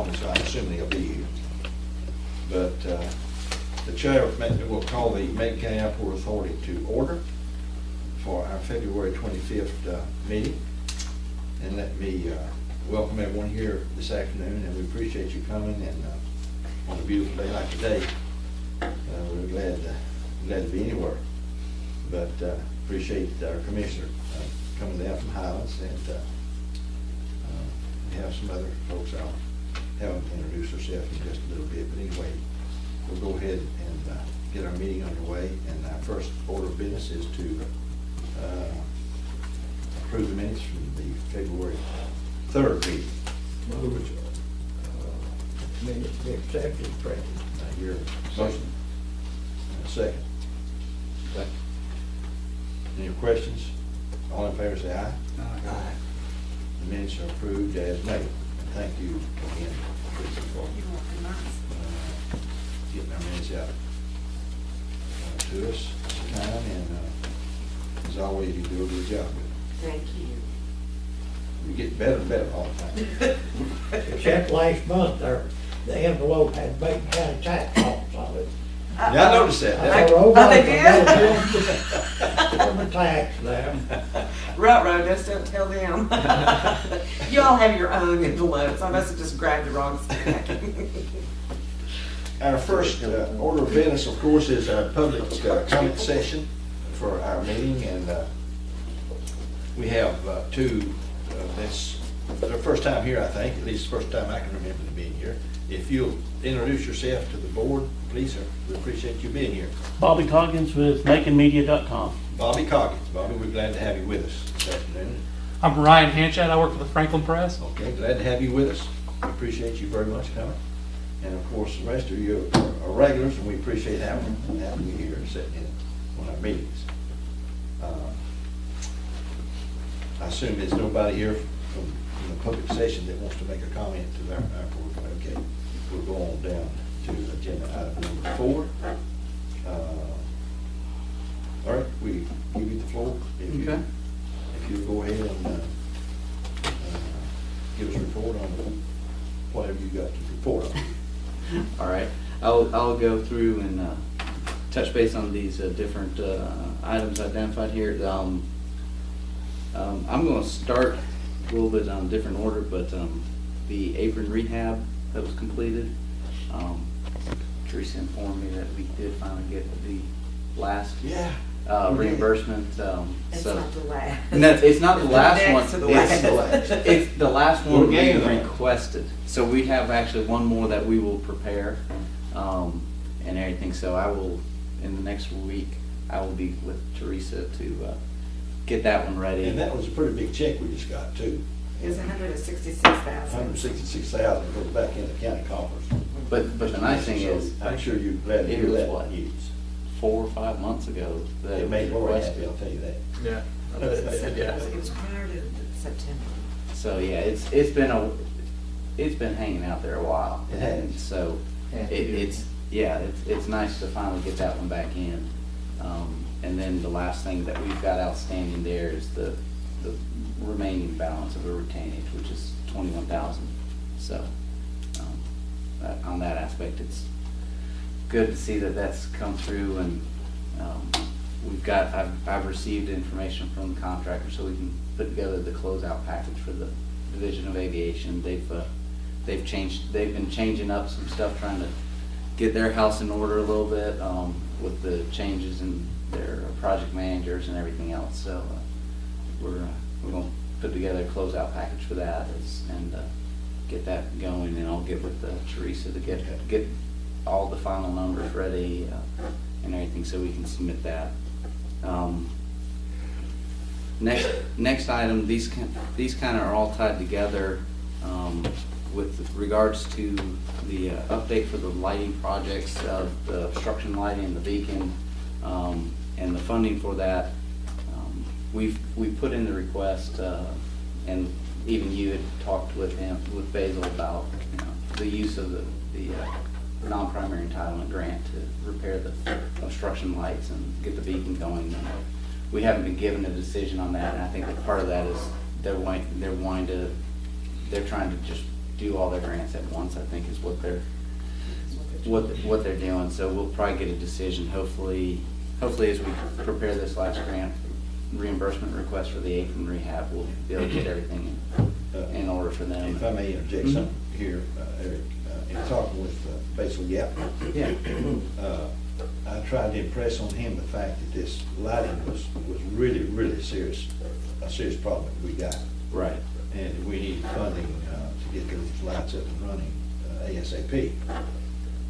office, so I assume they'll be here. But the chair will call the Macon County Airport Authority to order for our February 25th meeting. And let me welcome everyone here this afternoon, and we appreciate you coming, and on a beautiful day like today, we're glad to be anywhere. But appreciate our commissioner coming down from Highlands, and we have some other folks out. Have them introduce herself in just a little bit, but anyway, we'll go ahead and get our meeting underway. And our first order of business is to approve the minutes from the February 3rd meeting. Minutes be accepted, President. Your motion. And a second. Second. Any questions? All in favor say aye. Aye. The minutes are approved as made. Thank you again, Teresa, for getting our minutes out to us this time, and as always, you do a good job. Thank you. You get better and better all the time. Except last month, the envelope had Macon County tax office on it. Yeah, I noticed that. They did? On the tax there. Right, just don't tell them. You all have your own envelopes. I must have just grabbed the wrong stack. Our first order of business, of course, is our public comment session for our meeting, and we have two. That's their first time here, I think, at least the first time I can remember them being here. If you'll introduce yourself to the board, please, sir. We appreciate you being here. Bobby Coggins with MaconMedia.com. Bobby Coggins. Bobby, we're glad to have you with us this afternoon. I'm Ryan Hanchett. I work for the Franklin Press. Okay, glad to have you with us. We appreciate you very much coming. And of course, the rest of you are regulars, and we appreciate having you here and sitting in on our meetings. I assume there's nobody here from the public session that wants to make a comment to our board. Okay, we'll go on down to agenda item number 4. All right, we give you the floor. If you go ahead and give us a report on whatever you got to report on. All right, I'll go through and touch base on these different items identified here. I'm going to start a little bit on a different order, but the apron rehab that was completed, Teresa informed me that we did finally get the last reimbursement. It's so not the last. No, it's not the last one. Next to the last. It's the last one we getting there. requested. So we have actually one more that we will prepare and everything. So I will, in the next week, I will be with Teresa to get that one ready. And that was a pretty big check we just got too. It was 166,000. 166,000 goes back in the county coffers. But the nice thing is, I'm sure you're glad to it hear was that what? news. 4 or 5 months ago that It made Laura happy, I'll tell you that. Yeah. It was prior to September. So yeah, it's been hanging out there a while. It has. And so it's nice to finally get that one back in. And then the last thing that we've got outstanding there is the remaining balance of the retainage, which is $21,000. So on that aspect, it's good to see that that's come through, and I've received information from the contractor so we can put together the closeout package for the Division of Aviation. They've been changing up some stuff, trying to get their house in order a little bit with the changes in their project managers and everything else. So we're going to put together a closeout package for that and get that going, and I'll get with Teresa to get all the final numbers ready and everything so we can submit that. Next item, these kind of are all tied together with regards to the update for the lighting projects, the obstruction lighting and the beacon, and the funding for that. We put in the request, and even you had talked with Basil about the use of the non-primary entitlement grant to repair the obstruction lights and get the beacon going. We haven't been given a decision on that, and I think that part of that is they're trying to just do all their grants at once, I think is what they're doing. So we'll probably get a decision, hopefully as we prepare this last grant reimbursement request for the apron rehab, we'll be able to get everything in order for them. If I may interject something here, Eric, in talking with Basil Yap, Yeah. I tried to impress on him the fact that this lighting was really, really a serious problem that we got. Right. And we need funding to get those lights up and running ASAP.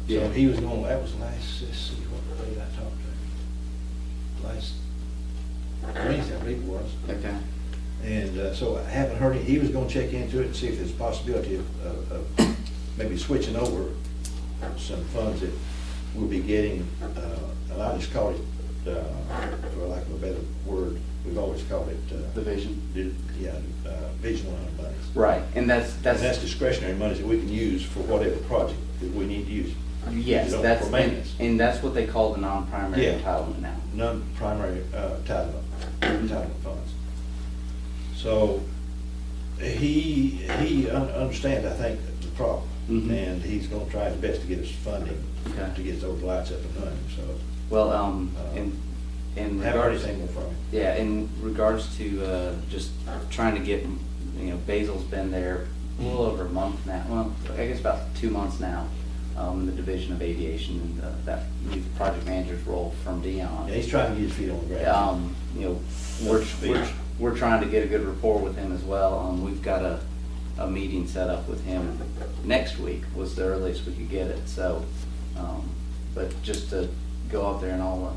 Yeah. So he was going, that was last, let's see, what date I talked to him? Last Wednesday, I believe it was. Okay. And so I haven't heard it. He was gonna check into it and see if there's a possibility of maybe switching over some funds that we'll be getting. And I just called it, for lack of a better word, we've always called it. The vision. Vision 100 monies. Right, and And that's that's discretionary monies that we can use for whatever project that we need to use. yes, You know, that's for maintenance. and that's what they call the non-primary Yeah. entitlement now. Non-primary entitlement funds. So he understands, I think, the problem. Mhm. And he's gonna try his best to get us funding Okay. to get those lights up and running, so. Well, in Haven't heard regards, anything more from him. yeah, in regards to just trying to get, Basil's been there a little over a month now. Well, I guess about 2 months now. In the Division of Aviation and that new project manager's role from Dion. Yeah, he's trying to get his feet on the ground. We're trying to get a good rapport with him as well. We've got a meeting set up with him next week was the earliest we could get it. So, but just to go out there and I'll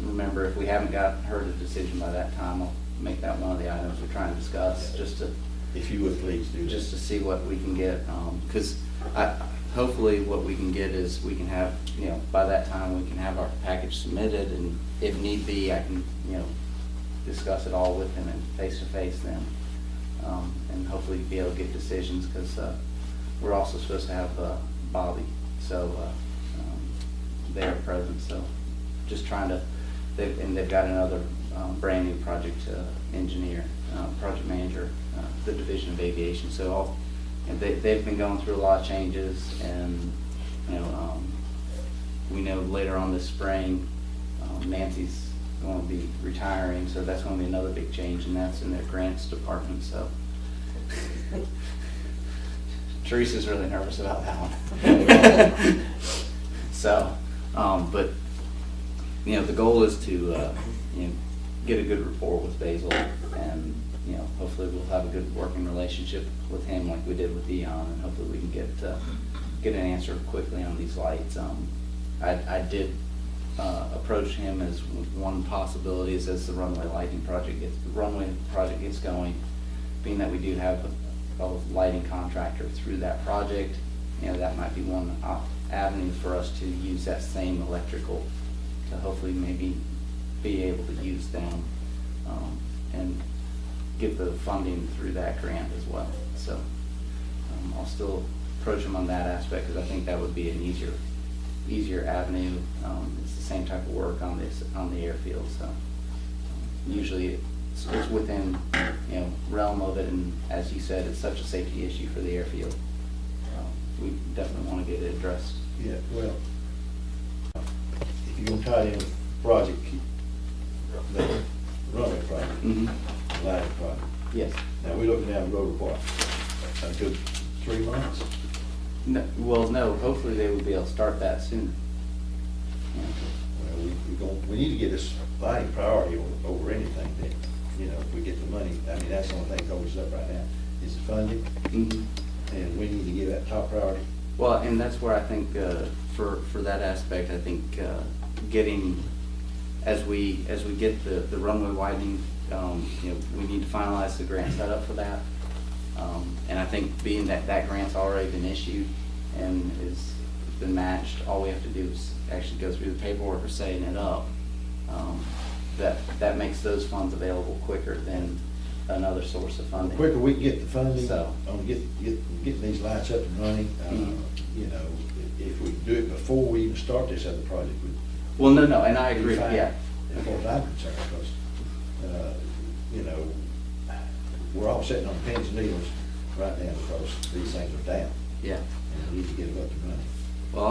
remember if we haven't heard a decision by that time, I'll make that one of the items we're trying to discuss, just to If you would please do that. just to see what we can get. Because hopefully what we can get is we can have, by that time we can have our package submitted, and if need be, I can, discuss it all with him and face-to-face then. And hopefully be able to get decisions, because we're also supposed to have Bobby, so they're present, so just trying to, they've got another brand new project engineer, project manager, the Division of Aviation, so they've been going through a lot of changes, and we know later on this spring, Nancy's going to be retiring, so that's going to be another big change, and that's in their grants department, so. Teresa's really nervous about that one. So, but, the goal is to, get a good rapport with Basil, and, hopefully we'll have a good working relationship with him like we did with Dion, and hopefully we can get an answer quickly on these lights. I did approach him as one possibility is as the runway project gets going, being that we do have a lighting contractor through that project, that might be one avenue for us to use that same electrical to hopefully maybe be able to use them and get the funding through that grant as well. So I'll still approach him on that aspect, because I think that would be an easier avenue. It's the same type of work on the airfield, so usually it's within realm of it, and as you said, it's such a safety issue for the airfield. We definitely want to get it addressed. Yeah, well, if you're gonna tie in with project, the runway project, Mm-hmm. lighting project. Yes. Now, we're looking down the road what, a good 3 months? No, hopefully they would be able to start that sooner. Well, we need to get this lighting priority over anything that, if we get the money. I mean, that's the only thing that holds us up right now, is the funding, Mm-hmm. and we need to give that top priority. Well, and that's where I think, for that aspect, I think, getting, as we get the runway widening, we need to finalize the grant setup for that. And I think being that grant's already been issued and is been matched, all we have to do is actually go through the paperwork of setting it up. That makes those funds available quicker than another source of The funding. quicker we can get the funding So. on getting these lights up and running, if we do it before we even start this other project, Well, no, and I we'd agree, be fine, yeah. as far as I'm concerned, because, we're all sitting on pins and needles right now because these things are down. Yeah. And we need to get them up and running. Well,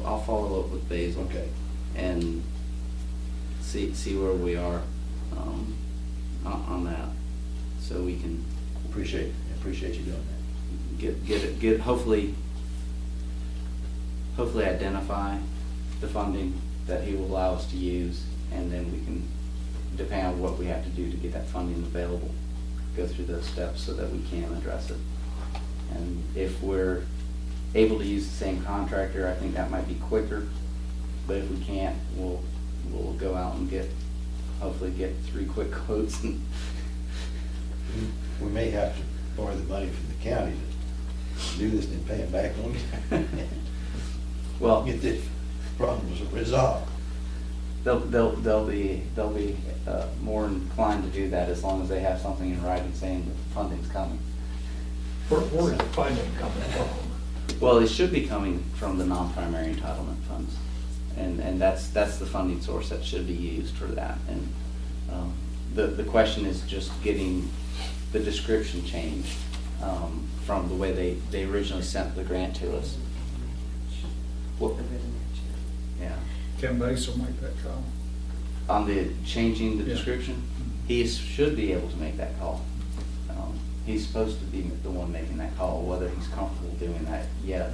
I'll follow up with Basil. Okay. And see where we are, on that, so we can Appreciate you doing that. get hopefully identify the funding that he will allow us to use, and then we can, depending on what we have to do to get that funding available, go through those steps so that we can address it. And if we're able to use the same contractor, I think that might be quicker, but if we can't, we'll go out and hopefully get 3 quick quotes. And We may have to borrow the money from the county to do this and pay them back on it. Well, Get the problems resolved. they'll be more inclined to do that as long as they have something in writing saying that the funding's coming. Where's the funding coming from? Well, it should be coming from the non-primary entitlement funds, and that's the funding source that should be used for that. And the question is just getting the description changed from the way they originally sent the grant to us. Well, yeah. Can Basil make that call? On the changing the Yeah. description, he should be able to make that call. He's supposed to be the one making that call, whether he's comfortable doing that yet.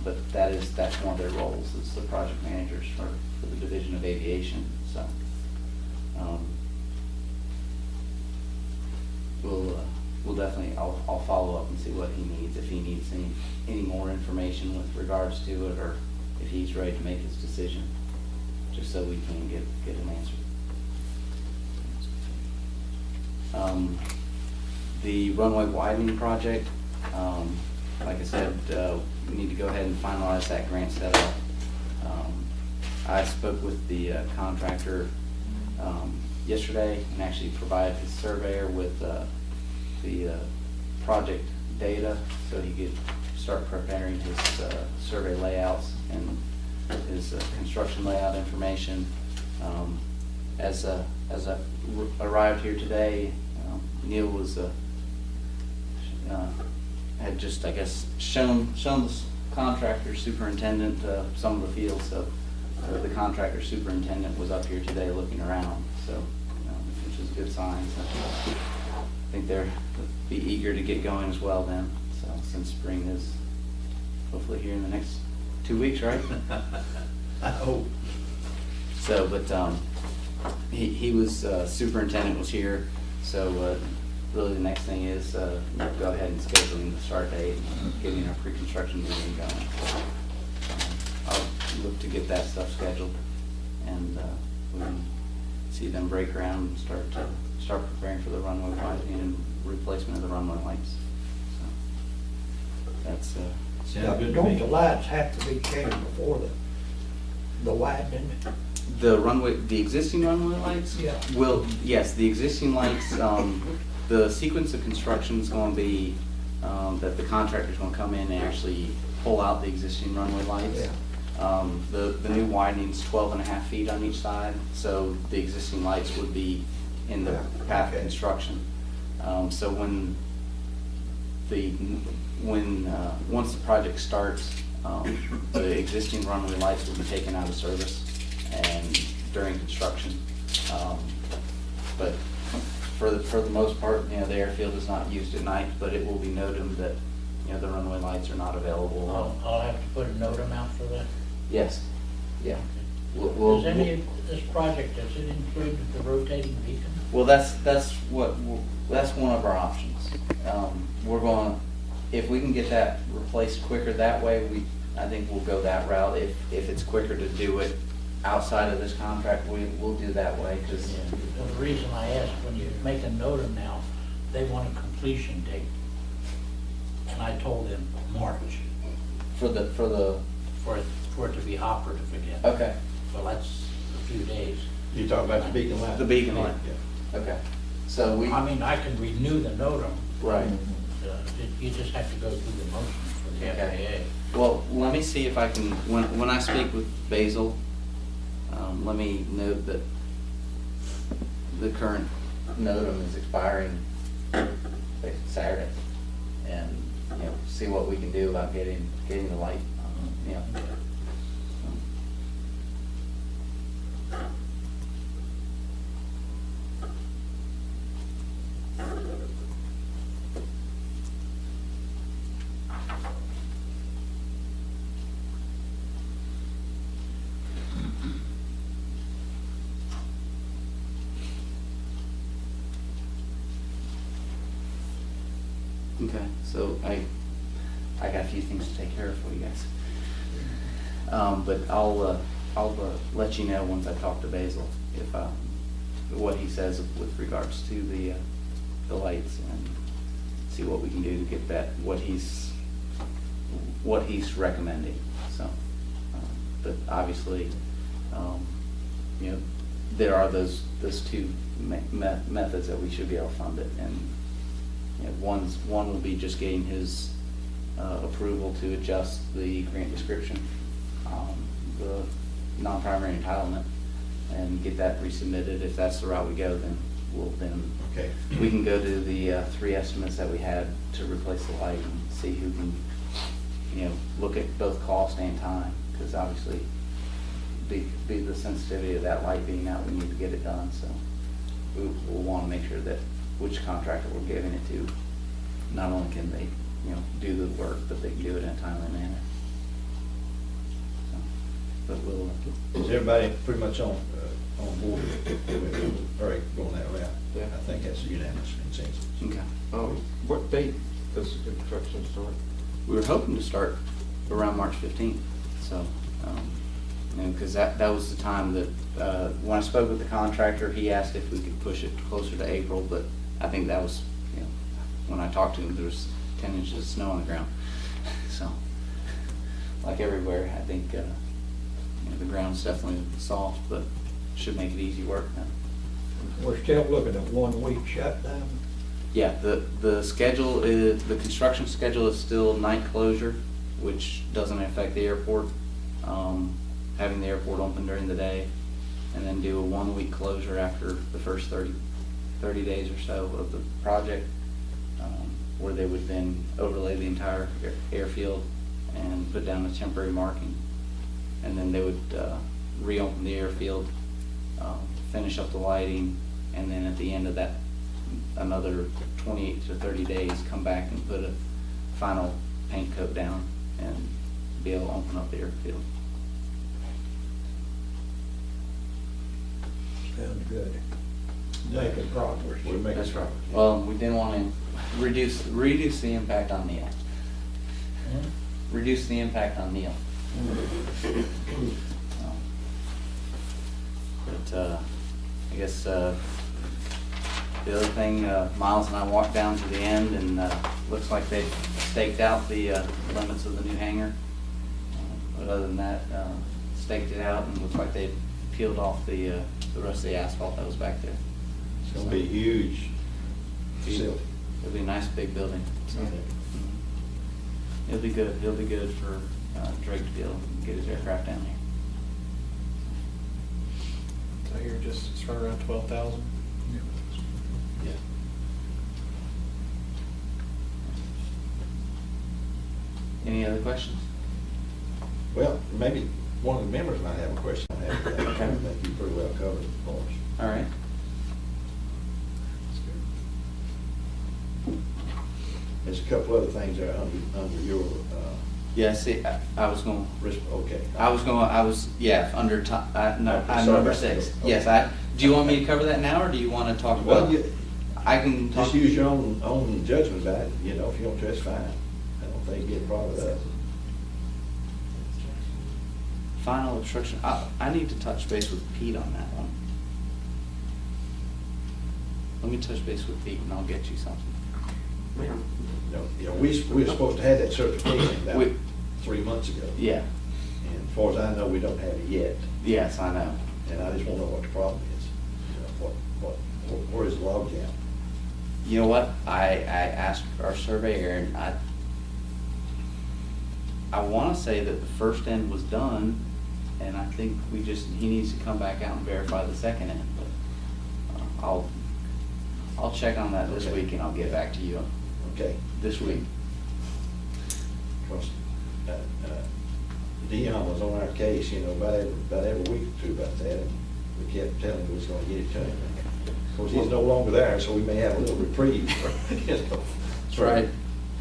But that's one of their roles, is the project managers for the Division of Aviation, so. We'll definitely, I'll follow up and see what he needs, if he needs any more information with regards to it, or if he's ready to make his decision, just so we can get an answer. The runway widening project, like I said, we need to go ahead and finalize that grant setup. I spoke with the contractor yesterday and actually provided his surveyor with the project data so he could start preparing his survey layouts and his construction layout information. As I arrived here today, Neil was had just, I guess, shown the contractor superintendent some of the fields. So the contractor superintendent was up here today looking around, so which is a good sign. So I think they'll be eager to get going as well then. So since spring is hopefully here in the next 2 weeks, right? I hope. So, but he was superintendent was here, so really the next thing is we'll go ahead and scheduling the start date and getting our pre-construction meeting going. I'll look to get that stuff scheduled, and we can see them break ground and start preparing for the runway widening and replacement of the runway lights. So that's Sounds good to Don't the me. lights have to be changed before the widening? the runway, the existing runway lights. Yeah. Will, yes, the existing lights. The sequence of construction is going to be that the contractor's going to come in and actually pull out the existing runway lights. Yeah. The new widening's 12.5 feet on each side, so the existing lights would be in the path of Okay. construction. So once the project starts, the existing runway lights will be taken out of service and during construction. But for the most part, the airfield is not used at night, but it will be noted that, the runway lights are not available. I'll have to put a note out for that. Yes, yeah. Does any of this project, does it include the rotating beacon? Well, that's one of our options. We're going, if we can get that replaced quicker that way, I think we'll go that route. If it's quicker to do it outside of this contract, we'll do that way, because. Yeah. Well, the reason I asked, when you make a note of now, they want a completion date. And I told them March, For for it to be operative again. okay, Well, that's a few days. You talking about the beacon light? the beacon light, Yeah. okay. So we, I mean, I can renew the NOTAM. right. You just have to go through the motion for the Okay. FAA. Well, let me see if I can, when I speak with Basil, let me note that the current NOTAM is expiring Saturday. and, you know, see what we can do about getting the light, you know. Okay, so I got a few things to take care of for you guys. But I'll let you know once I talk to Basil if what he says with regards to the lights, and see what we can do to get that what he's recommending. So, but obviously, you know, there are those two methods that we should be able to fund it, and you know, one will be just getting his approval to adjust the grant description, the non-primary entitlement, and get that resubmitted. If that's the route we go, then Okay. we can go to the 3 estimates that we had to replace the light and see who can, you know, look at both cost and time, because obviously be the sensitivity of that light being out, we need to get it done. So we'll want to make sure that which contractor we're giving it to, not only can they, you know, do the work, but they can do it in a timely manner. So, but we'll. Is everybody pretty much on board with, all right, going that route? Yeah. I think that's unanimous consensus. Okay. What date does the construction start? We were hoping to start around March 15th, so, you know, because that was the time that, when I spoke with the contractor, he asked if we could push it closer to April, but I think that was, you know, when I talked to him, there was 10 inches of snow on the ground. So, like everywhere, I think, you know, the ground's definitely soft, but should make it easy work now. We're still looking at 1 week shutdown. Yeah, the schedule is, the construction schedule is still night closure, which doesn't affect the airport. Having the airport open during the day, and then do a 1 week closure after the first 30 days or so of the project, where they would then overlay the entire airfield and put down a temporary marking. And then they would reopen the airfield, finish up the lighting, and then at the end of that, another 28 to 30 days, come back and put a final paint coat down and be able to open up the airfield. Sounds good. Making progress. We're making That's right. progress. Well, we didn't want to reduce the impact on Neil. Reduce the impact on Neil. But I guess the other thing, Miles and I walked down to the end, and looks like they've staked out the limits of the new hangar. But other than that, staked it out, and looks like they peeled off the rest of the asphalt that was back there. It's gonna be a huge facility. It'll be a nice big building. So, it'll be good. It'll be good for Drake to be able to get his aircraft down here. I hear just, it's right around 12,000. Yeah. Any other questions? Well, maybe one of the members might have a question on that. Okay. I think you pretty well covered it for us. All right. There's a couple other things that are under your, Yeah, see, I was going, okay. yeah, under top, no, Okay, I'm sorry number about that. 6. Okay. Yes, do you want me to cover that now, or do you want to talk Well, about? I can talk. just use your own judgment about it, you know, if you don't, that's fine. I don't think it'd be a problem with us. Final obstruction, I need to touch base with Pete on that one. Let me touch base with Pete and I'll get you something. You know, we were supposed to have that certification about We- 3 months ago. Yeah, And as far as I know, we don't have it yet. yes, I know. And I just want to know what the problem is. You know, where is the log jam? You know what, I asked our surveyor, and I want to say that the first end was done, and I think he needs to come back out and verify the second end, but I'll check on that this Okay. week, and I'll get back to you Okay. this week. because Dion was on our case, you know, about every week or two about that, and we kept telling him we was gonna get it to him. Of course, he's no longer there, so we may have a little reprieve, you know. That's right.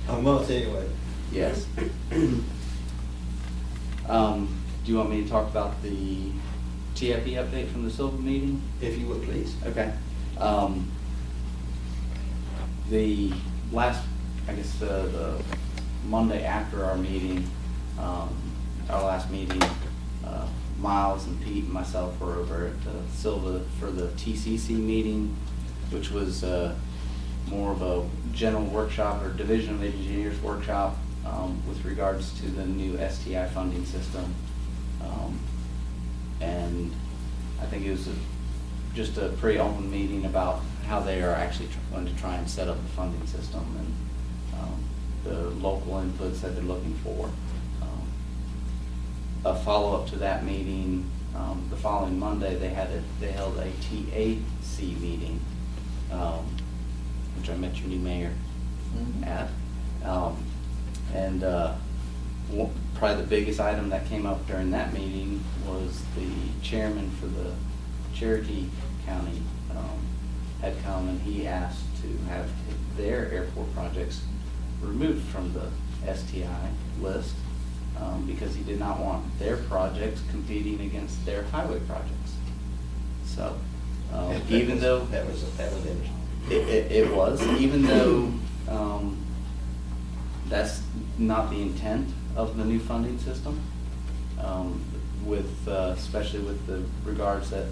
A month anyway. Yes. Do you want me to talk about the TFE update from the Silver meeting? If you would, please. Okay. The last, I guess, the Monday after our meeting, our last meeting, Miles and Pete and myself were over at Silva for the TCC meeting, which was more of a general workshop or Division of Engineers workshop with regards to the new STI funding system. And I think it was just a pretty open meeting about how they are actually going to try and set up the funding system and the local inputs that they're looking for. A follow-up to that meeting, the following Monday, they held a TAC meeting, which I met your new mayor at. And probably the biggest item that came up during that meeting was the chairman for the Cherokee County had come, and he asked to have their airport projects removed from the STI list because he did not want their projects competing against their highway projects. So even though that was interesting. It was, even though that's not the intent of the new funding system, especially with the regards that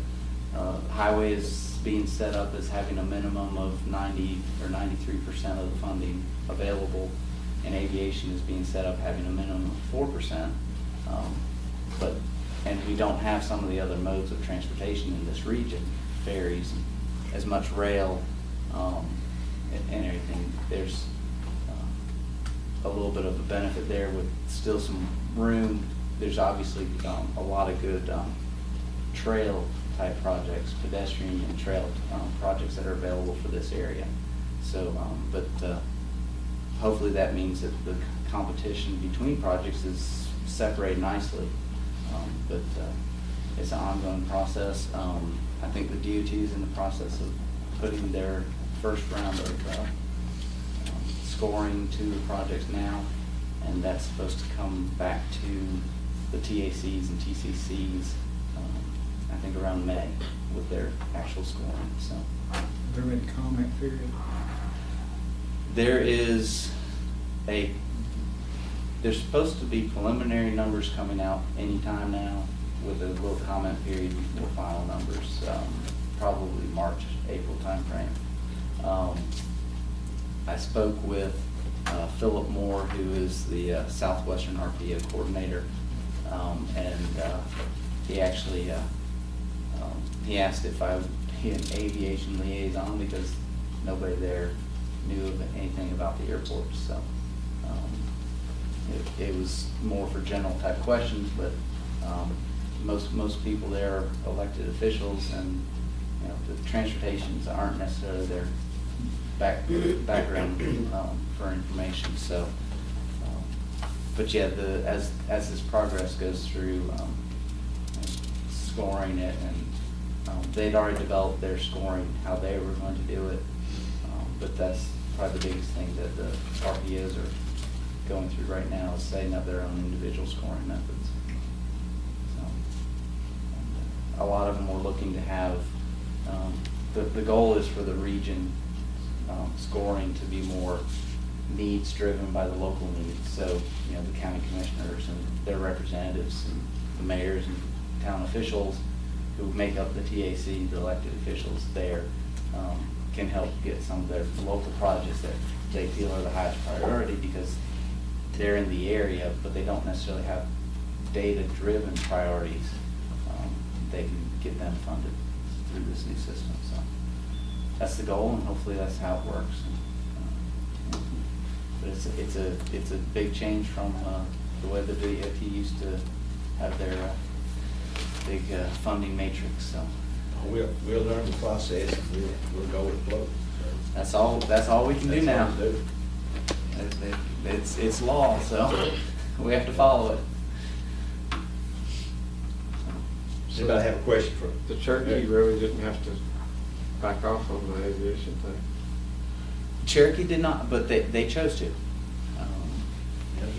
highway is being set up as having a minimum of 90 or 93% of the funding available, and aviation is being set up having a minimum of 4%. And we don't have some of the other modes of transportation in this region, ferries, as much rail, and everything. There's a little bit of a benefit there with still some room. There's obviously a lot of good trail type projects, pedestrian and trail projects that are available for this area. So, hopefully that means that the competition between projects is separated nicely. It's an ongoing process. I think the DOT is in the process of putting their first round of scoring to the projects now, and that's supposed to come back to the TACs and TCCs, I think around May, with their actual scoring. So, There been a comment period? there's supposed to be preliminary numbers coming out anytime now, with a little comment period before final numbers, probably March, April timeframe. I spoke with Philip Moore, who is the Southwestern RPO coordinator, and he actually he asked if I would be an aviation liaison because nobody there knew of anything about the airport. So it was more for general type questions, but most people there are elected officials, and you know, the transportations aren't necessarily their background for information. So, but yeah, as this progress goes through, scoring it, and they'd already developed their scoring, how they were going to do it. But that's probably the biggest thing that the RPOs are going through right now, is setting up their own individual scoring methods. So, and a lot of them were looking to have, the goal is for the region scoring to be more needs driven by the local needs. So, you know, the county commissioners and their representatives and the mayors and town officials who make up the TAC, the elected officials there, can help get some of their local projects that they feel are the highest priority because they're in the area, but they don't necessarily have data-driven priorities. They can get them funded through this new system. So that's the goal, and hopefully that's how it works. But it's a big change from the way the DOT used to have their big funding matrix. So We'll learn the process, and we'll go with the flow. that's all we can do now. It's law, so we have to follow it. Does anybody have a question for? The Cherokee really didn't have to back off on the aviation thing. Cherokee did not, but they chose to.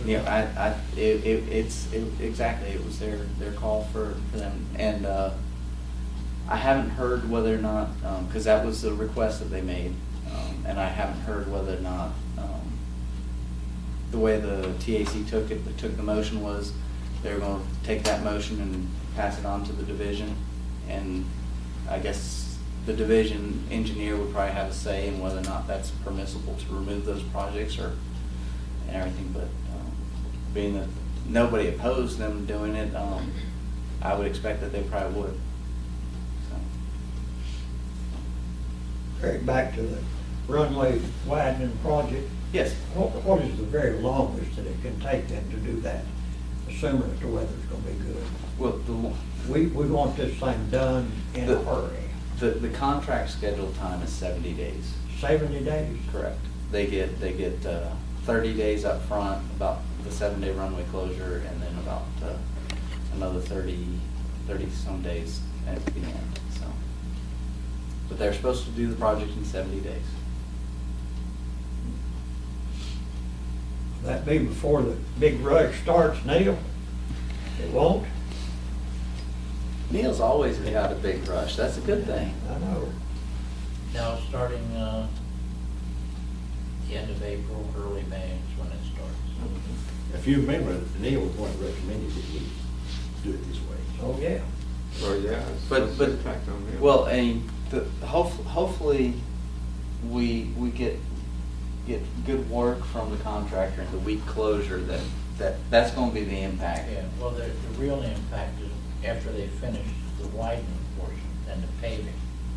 Yeah, exactly, it was their call for them. And I haven't heard whether or not, because that was the request that they made, and I haven't heard whether or not, the way the TAC took the motion was they were going to take that motion and pass it on to the division. And I guess the division engineer would probably have a say in whether or not that's permissible to remove those projects and everything. But being that nobody opposed them doing it, I would expect that they probably would. So. Right, back to the runway widening project. Yes. What is the very longest that it can take them to do that, assuming that the weather's gonna be good? Well, We want this thing done in a hurry. the contract scheduled time is 70 days. 70 days? Correct. They get 30 days up front, about the 7-day runway closure, and then about another 30 some days at the end. So, but they're supposed to do the project in 70 days. That be before the big rush starts, Neil? It won't? Neil's always got a big rush. That's a good thing. I know. Now, starting the end of April, early May is when it starts. If you remember, Neil was one that recommended that we do it this way. Oh, yeah. Well, yeah, it's But impact on them. well, and hopefully we get good work from the contractor and the week closure that's going to be the impact. Yeah, well, the real impact is after they finish the widening portion and the paving.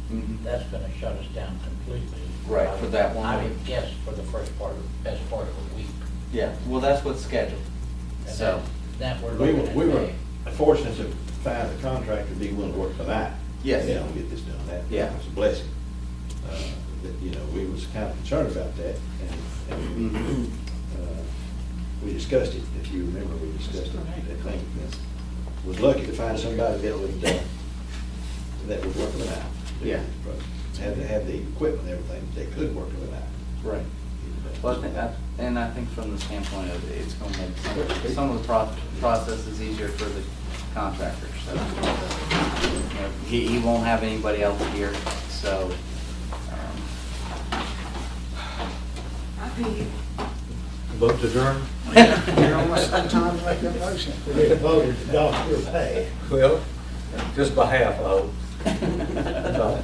Mhm. That's gonna shut us down completely. Right, for that one I week. would guess for the best part of a week. Yeah, well, that's what's scheduled. And So that we're We looking were, at we were May. fortunate to find a contractor to be willing to work tonight. Yes. You know, get this done. Yeah. That was a blessing. That, you know, we was kind of concerned about that, and Mhm. we discussed it, if you remember, we discussed it, I think. Was lucky to find somebody that would work it out. Yeah. Had to have the equipment and everything, they could work it out. Right. Well, I think from the standpoint of it's going to make some of the processes easier for the contractor. So you know, he won't have anybody else here. So I feel you. Vote to adjourn? You're almost on time to make that motion. We need to vote to adopt your pay. Well, just by half, I hope. That's all.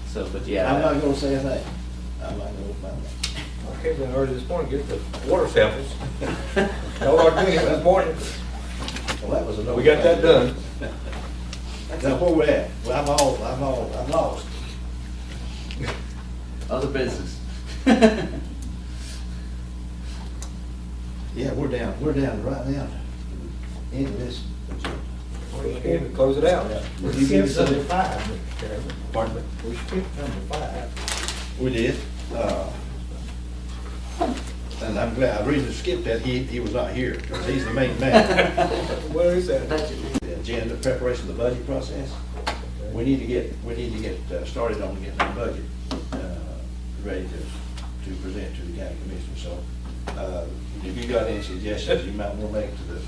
So, but yeah. I'm not gonna say a thing. I'm not gonna open my mouth. I came down early this morning, to get the water samples. Y'all are doing it this morning. Well, that was a. We got that done. Now, where we at? Well, I'm lost. Other business. Yeah, we're down right now. Into this. We can close it out. We skipped number 5, Mr. Chairman. Pardon me? We skipped number 5. We did. And I'm glad, the reason I skipped that, he was not here, because he's the main man. Where is that? The agenda, preparation of the budget process. We need to get started on getting the budget ready to present to the county commissioner. So, if you got any suggestions, you might want to make to the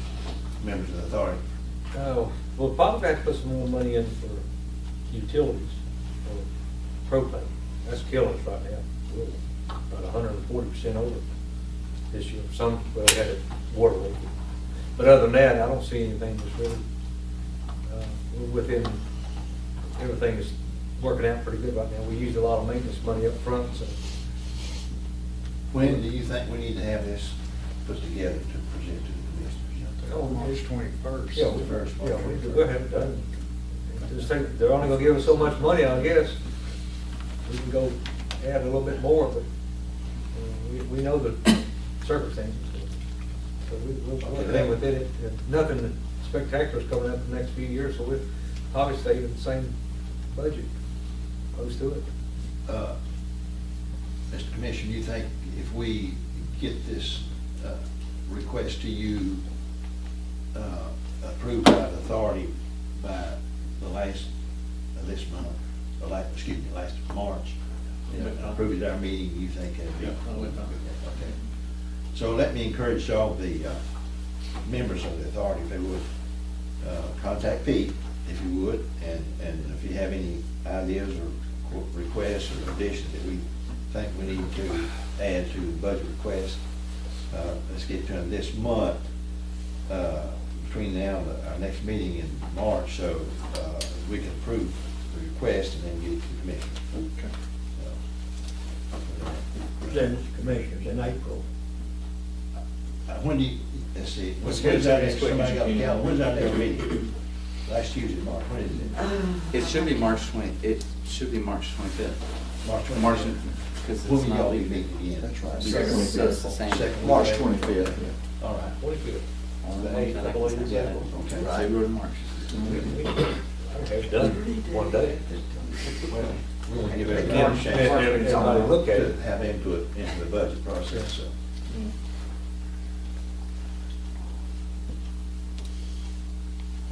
members of the authority. Well, probably have to put some more money in for utilities, for propane. That's killing us right now. We're about 140% over this year. Some, well, we had a water leak. But other than that, I don't see anything that's really, we're within, everything is working out pretty good right now. We used a lot of maintenance money up front, so. When do you think we need to have this put together to present to the commissioners? Oh, March 21st. Yeah, we'll have it done. Just think, they're only gonna give us so much money, I guess. We can go add a little bit more, but we know the circumstances. So we'll hang with it. Nothing spectacular is coming up in the next few years, so we'll probably stay in the same budget, close to it. Mr. Commissioner, you think if we get this request to you approved by the authority by the last of this month, or last March, approved at our meeting, you think it'd be? Yeah, I'll let them. Okay. So let me encourage all the members of the authority, if they would, contact Pete, if you would, and if you have any ideas or requests or additions that we think we need to add to the budget request, let's get to them this month, between now and our next meeting in March, so we can approve the request and then get it to the commission. Okay. Present it to commissioners in April. When do you, let's see, Let's when's get it our as next, quick as somebody you got the can. calendar, when's our next meeting? Last Tuesday, March, when is it? It should be March 20, it should be March 25th. March 25th. March, because When it's will not y'all be legal. meeting again? That's right. So it's the same. Second March week. 25th. All right. What is it? Only The one eighth, that I I can believe, say is that. April. Okay. February, March. Okay, it's done, one day. Well, we want to give And everybody a chance everybody look at to it. have input into the budget process, so.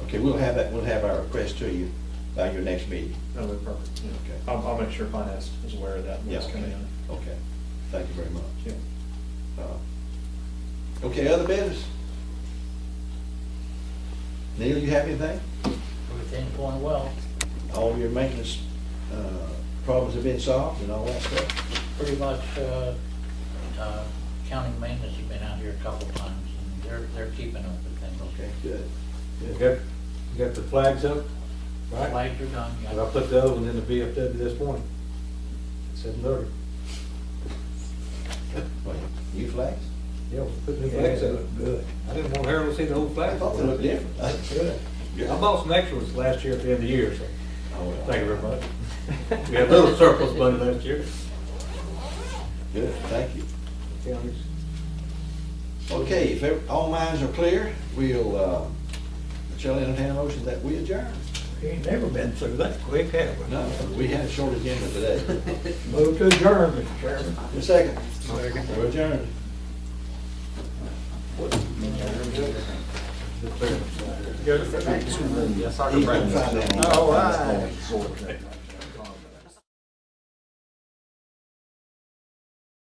Okay, we'll have our request to you by your next meeting. That'll be perfect. Yeah. Okay. I'll make sure finance is aware of that when it's Yeah. coming in. Okay, thank you very much. Yeah. Okay, other business? Neil, you have anything? Everything's going well. All your maintenance problems have been solved and all that stuff? Pretty much, county maintenance has been out here a couple times, and they're keeping up with things. Okay, good. You got the flags up, right? Flags are done, And I yeah. put those in the VFW this morning. It said 30. What, new flags? Yeah, we put new Yeah, flags it up. looked good. I didn't want Harold to see the whole I flag. thought they looked different. That's good. I bought some extra ones last year at the end of the year, so Oh, well. thank you very much. We had a little surplus money last year. Good, thank you. Counties. Okay, if all minds are clear, we'll, shall entertain a motion that we adjourn. We ain't never been through that quick, have we? No, we had a short agenda today. Move to adjourn, Mr. Chairman. A second. We're adjourned. Go to the next one. He's gonna find out. All right.